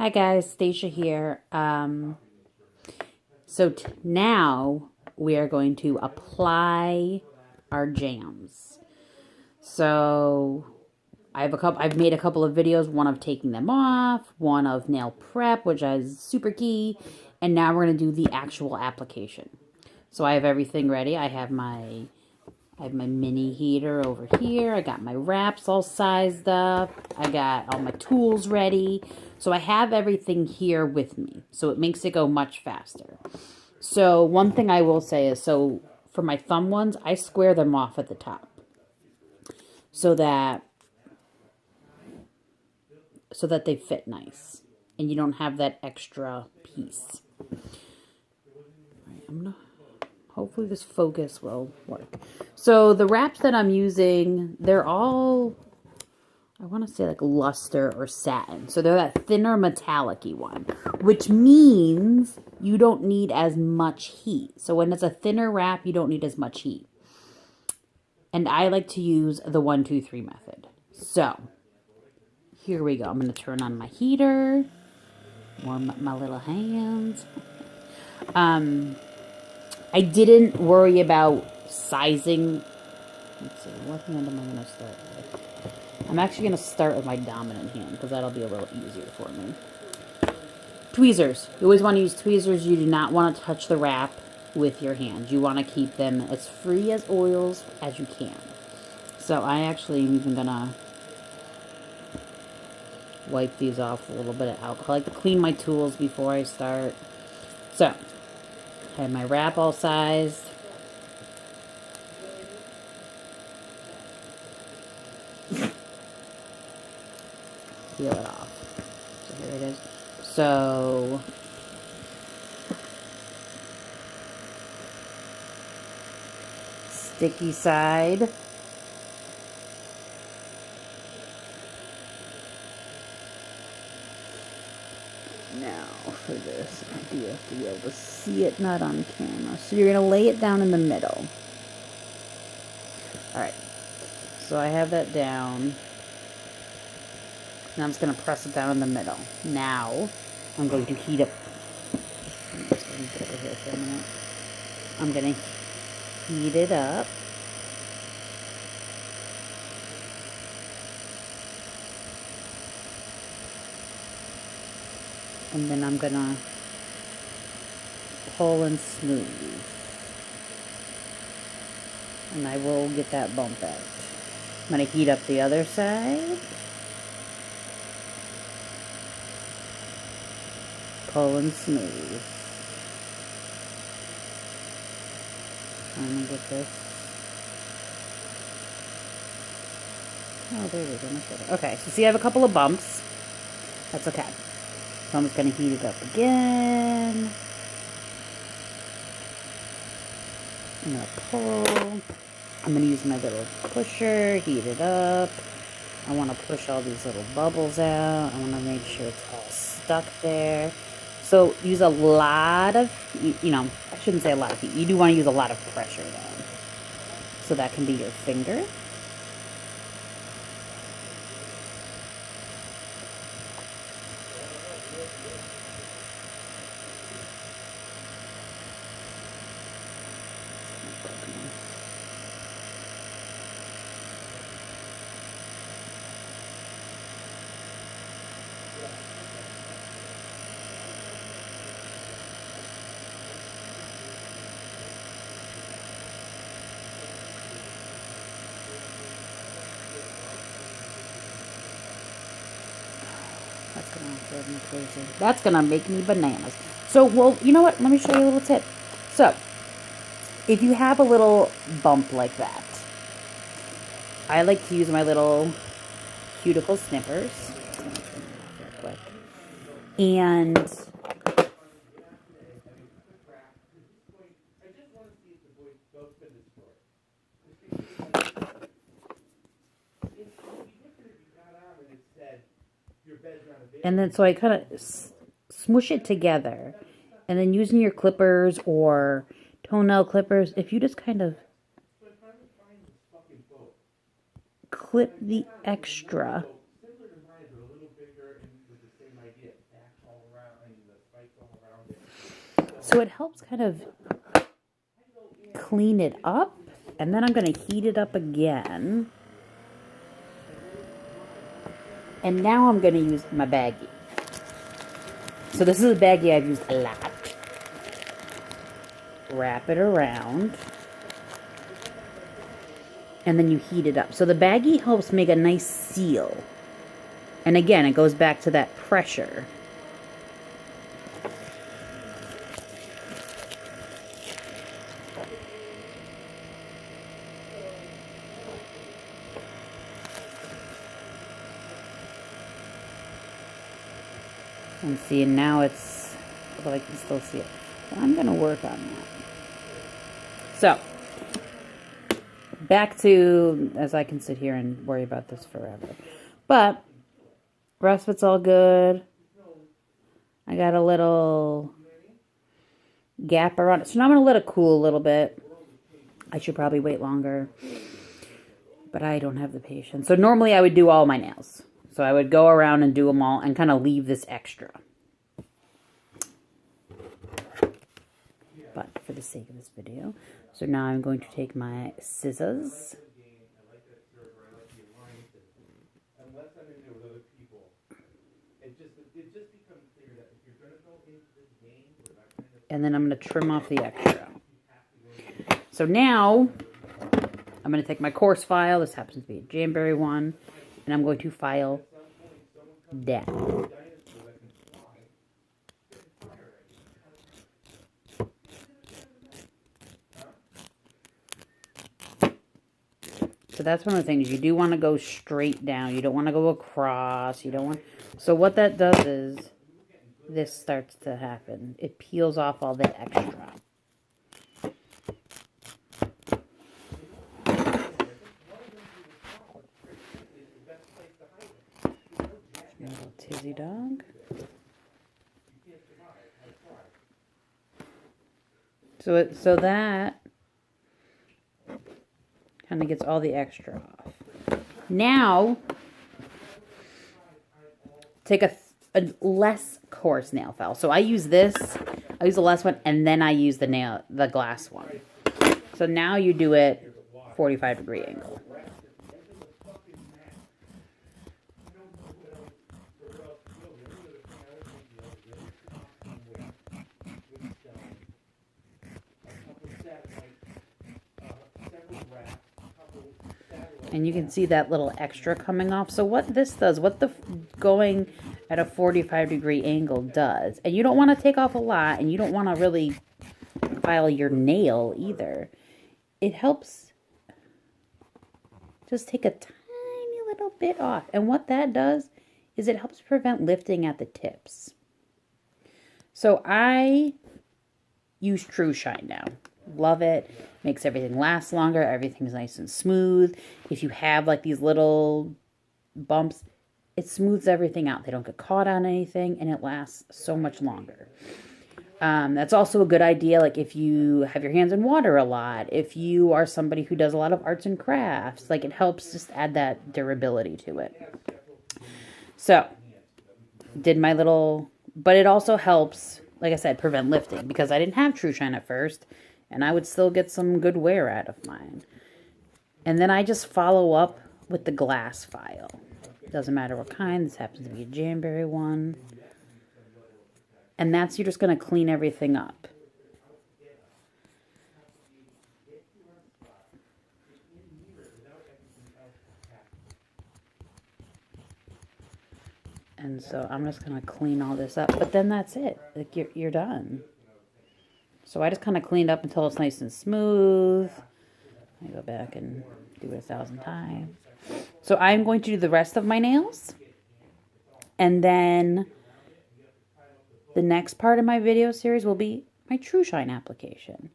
Hi guys, Stacia here. Now we are going to apply our jams. So I've made a couple of videos, one of taking them off, one of nail prep, which is super key, and now we're going to do the actual application. So I have everything ready. I have my mini heater over here. I got my wraps all sized up. I got all my tools ready. So I have everything here with me. So it makes it go much faster. So one thing I will say is, so for my thumb ones, I square them off at the top. So that they fit nice. And you don't have that extra piece. All right, I'm gonna hopefully this focus will work. So the wraps that I'm using, they're all, I want to say like luster or satin. So they're that thinner metallic-y one, which means you don't need as much heat. So when it's a thinner wrap, you don't need as much heat. And I like to use the 1, 2, 3 method. So here we go. I'm going to turn on my heater, warm up my little hands. I didn't worry about sizing. Let's see, what hand am I going to start with? I'm actually going to start with my dominant hand because that'll be a little easier for me. Tweezers. You always want to use tweezers. You do not want to touch the wrap with your hands. You want to keep them as free as oils as you can. So I actually am even going to wipe these off with a little bit of alcohol. I like to clean my tools before I start. So I have my wrap all sized. Peel it off. So here it is. So sticky side. Now for this, I do have to be able to see it, not on camera. So you're going to lay it down in the middle. Alright, so I have that down. Now I'm just going to press it down in the middle. Now I'm going to heat up. I'm just going to get over here for a minute. I'm going to heat it up. And then I'm going to pull and smooth. And I will get that bump out. I'm going to heat up the other side. Pull and smooth. I'm going to get this. Oh, there we go. Okay, so see I have a couple of bumps. That's okay. So I'm just going to heat it up again. I'm going to pull. I'm going to use my little pusher, heat it up. I want to push all these little bubbles out. I want to make sure it's all stuck there. So use a lot of, I shouldn't say a lot of heat. You do want to use a lot of pressure though. So that can be your finger. That's gonna drive me crazy. That's gonna make me bananas. So, well, you know what? Let me show you a little tip. So, if you have a little bump like that, I like to use my little cuticle snippers. And then so I kind of smoosh it together. And then using your clippers or toenail clippers, if you just kind of clip the extra So it helps kind of clean it up. And then I'm going to heat it up again. And now I'm going to use my baggie. So this is a baggie I've used a lot. Wrap it around. And then you heat it up. So the baggie helps make a nice seal. And again, it goes back to that pressure. And see, now it's, well, I can still see it. So I'm going to work on that. So, back to, as I can sit here and worry about this forever. But, rest of it's all good. I got a little gap around it. So now I'm going to let it cool a little bit. I should probably wait longer. But I don't have the patience. So normally I would do all my nails. So I would go around and do them all and kind of leave this extra. But for the sake of this video. So now I'm going to take my scissors. And then I'm going to trim off the extra. So now I'm going to take my coarse file. This happens to be a Jamberry one. And I'm going to file down. So that's one of the things. You do want to go straight down. You don't want to go across. You don't want. So what that does is this starts to happen. It peels off all that extra. Little tizzy dog. So that kind of gets all the extra off. Now, take a less coarse nail file. So I use this. I use the less one, and then I use the glass one. So now you do it 45-degree angle. And you can see that little extra coming off. So what this does, what the going at a 45-degree angle does, and you don't want to take off a lot, and you don't want to really file your nail either. It helps just take a tiny little bit off. And what that does is it helps prevent lifting at the tips. So I use True Shine now. Love it. Makes everything last longer. Everything's nice and smooth. If you have like these little bumps, it smooths everything out. They don't get caught on anything, and it lasts so much longer. That's also a good idea, like if you have your hands in water a lot, if you are somebody who does a lot of arts and crafts, like it helps just add that durability to it. So, did my little, but it also helps, like I said, prevent lifting, because I didn't have True Shine at first, and I would still get some good wear out of mine. And then I just follow up with the glass file. Doesn't matter what kind. This happens to be a Jamberry one. And that's, you're just going to clean everything up. And so I'm just going to clean all this up. But then that's it. Like you're done. So I just kind of cleaned up until it's nice and smooth. I go back and do it 1,000 times. So I'm going to do the rest of my nails. And then the next part of my video series will be my True Shine application.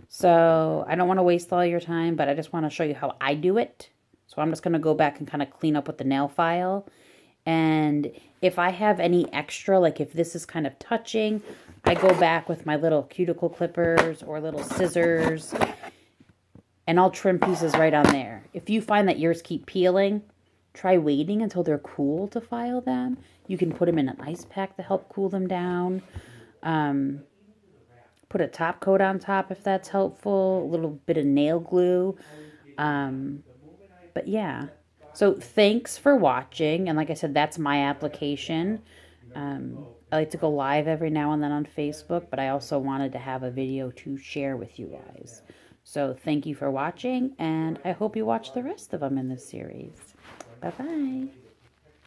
So I don't want to waste all your time, but I just want to show you how I do it. So I'm just going to go back and kind of clean up with the nail file. And if I have any extra, like if this is kind of touching, I go back with my little cuticle clippers or little scissors, and I'll trim pieces right on there. If you find that yours keep peeling, try waiting until they're cool to file them. You can put them in an ice pack to help cool them down. put a top coat on top if that's helpful, a little bit of nail glue. But yeah, so thanks for watching. And like I said, that's my application. I like to go live every now and then on Facebook, but I also wanted to have a video to share with you guys. So thank you for watching, and I hope you watch the rest of them in this series. Bye-bye.